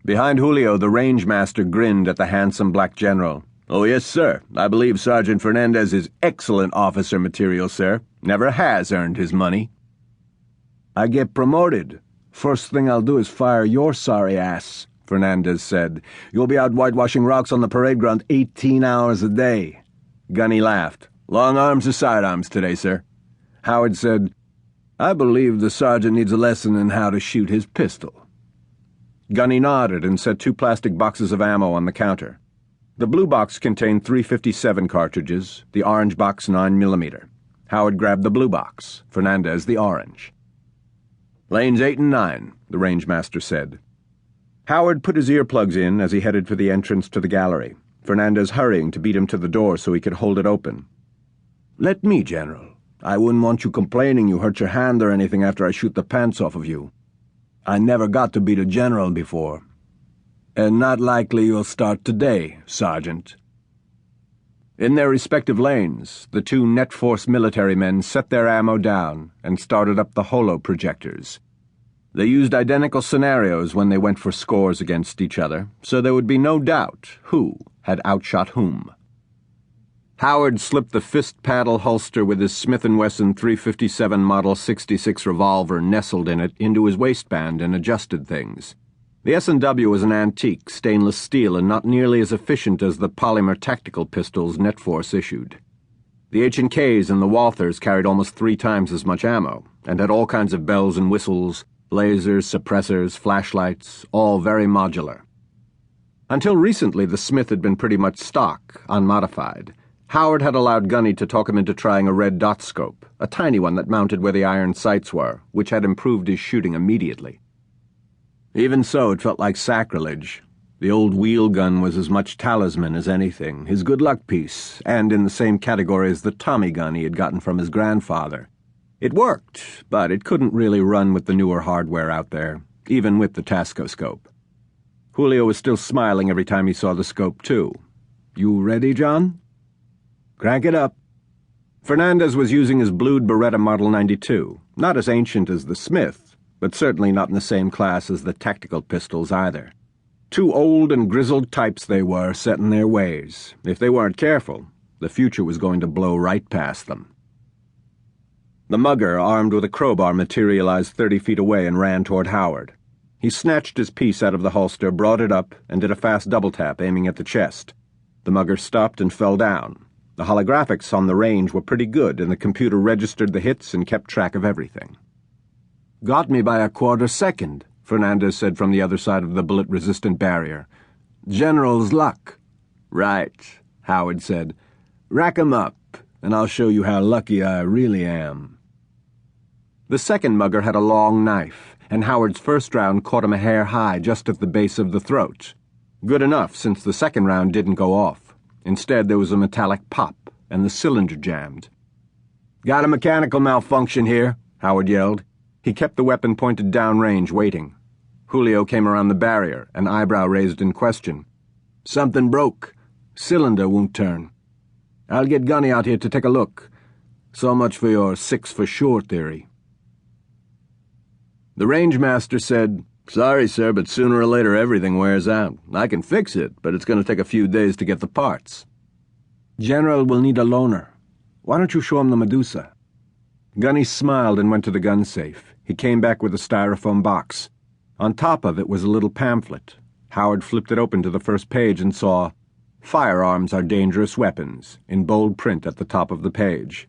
Behind Julio, the rangemaster grinned at the handsome black general. "Oh, yes, sir. I believe Sergeant Fernandez is excellent officer material, sir. Never has earned his money." "I get promoted. First thing I'll do is fire your sorry ass," Fernandez said. "You'll be out whitewashing rocks on the parade ground 18 hours a day." Gunny laughed. "Long arms or sidearms today, sir?" Howard said, "I believe the sergeant needs a lesson in how to shoot his pistol." Gunny nodded and set 2 plastic boxes of ammo on the counter. The blue box contained 357 cartridges, the orange box 9mm. Howard grabbed the blue box, Fernandez the orange. "Lanes 8 and 9, the rangemaster said. Howard put his earplugs in as he headed for the entrance to the gallery, Fernandez hurrying to beat him to the door so he could hold it open. "Let me, General. I wouldn't want you complaining you hurt your hand or anything after I shoot the pants off of you. I never got to beat a general before. And not likely you'll start today, Sergeant." In their respective lanes, the 2 net force military men set their ammo down and started up the holo projectors. They used identical scenarios when they went for scores against each other, so there would be no doubt who had outshot whom. Howard slipped the fist paddle holster with his Smith & Wesson 357 Model 66 revolver nestled in it into his waistband and adjusted things. The S&W was an antique, stainless steel, and not nearly as efficient as the polymer tactical pistols Netforce issued. The H&Ks and the Walthers carried almost 3 times as much ammo, and had all kinds of bells and whistles, lasers, suppressors, flashlights, all very modular. Until recently, the Smith had been pretty much stock, unmodified. Howard had allowed Gunny to talk him into trying a red dot scope, a tiny one that mounted where the iron sights were, which had improved his shooting immediately. Even so, it felt like sacrilege. The old wheel gun was as much talisman as anything, his good luck piece, and in the same category as the Tommy gun he had gotten from his grandfather. It worked, but it couldn't really run with the newer hardware out there, even with the Tascoscope. Julio was still smiling every time he saw the scope, too. "You ready, John?" "Crank it up." Fernandez was using his blued Beretta Model 92, not as ancient as the Smith, but certainly not in the same class as the tactical pistols either. 2 old and grizzled types they were, set in their ways. If they weren't careful, the future was going to blow right past them. The mugger, armed with a crowbar, materialized 30 feet away and ran toward Howard. He snatched his piece out of the holster, brought it up, and did a fast double tap, aiming at the chest. The mugger stopped and fell down. The holographics on the range were pretty good, and the computer registered the hits and kept track of everything. "Got me by a quarter second," Fernandez said from the other side of the bullet-resistant barrier. "General's luck." "Right," Howard said. "Rack 'em up, and I'll show you how lucky I really am." The second mugger had a long knife, and Howard's first round caught him a hair high just at the base of the throat. Good enough, since the second round didn't go off. Instead, there was a metallic pop, and the cylinder jammed. "Got a mechanical malfunction here," Howard yelled. He kept the weapon pointed downrange, waiting. Julio came around the barrier, an eyebrow raised in question. "Something broke. Cylinder won't turn. I'll get Gunny out here to take a look. So much for your 6 for sure theory." The rangemaster said, "Sorry, sir, but sooner or later everything wears out. I can fix it, but it's going to take a few days to get the parts." "General will need a loaner. Why don't you show him the Medusa?" Gunny smiled and went to the gun safe. He came back with a styrofoam box. On top of it was a little pamphlet. Howard flipped it open to the first page and saw, "Firearms are dangerous weapons," in bold print at the top of the page.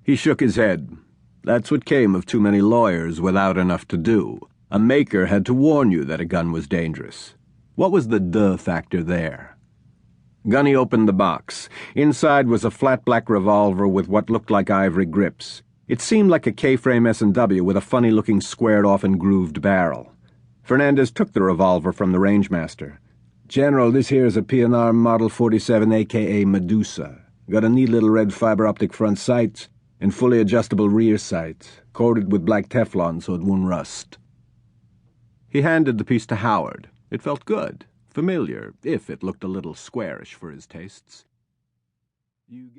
He shook his head. That's what came of too many lawyers without enough to do. A maker had to warn you that a gun was dangerous. What was the duh factor there? Gunny opened the box. Inside was a flat black revolver with what looked like ivory grips. It seemed like a K-frame S&W with a funny-looking squared-off and grooved barrel. Fernandez took the revolver from the rangemaster. "General, this here is a P&R Model 47, a.k.a. Medusa. Got a neat little red fiber-optic front sight and fully adjustable rear sight, coated with black Teflon so it won't rust." He handed the piece to Howard. It felt good, familiar, if it looked a little squarish for his tastes.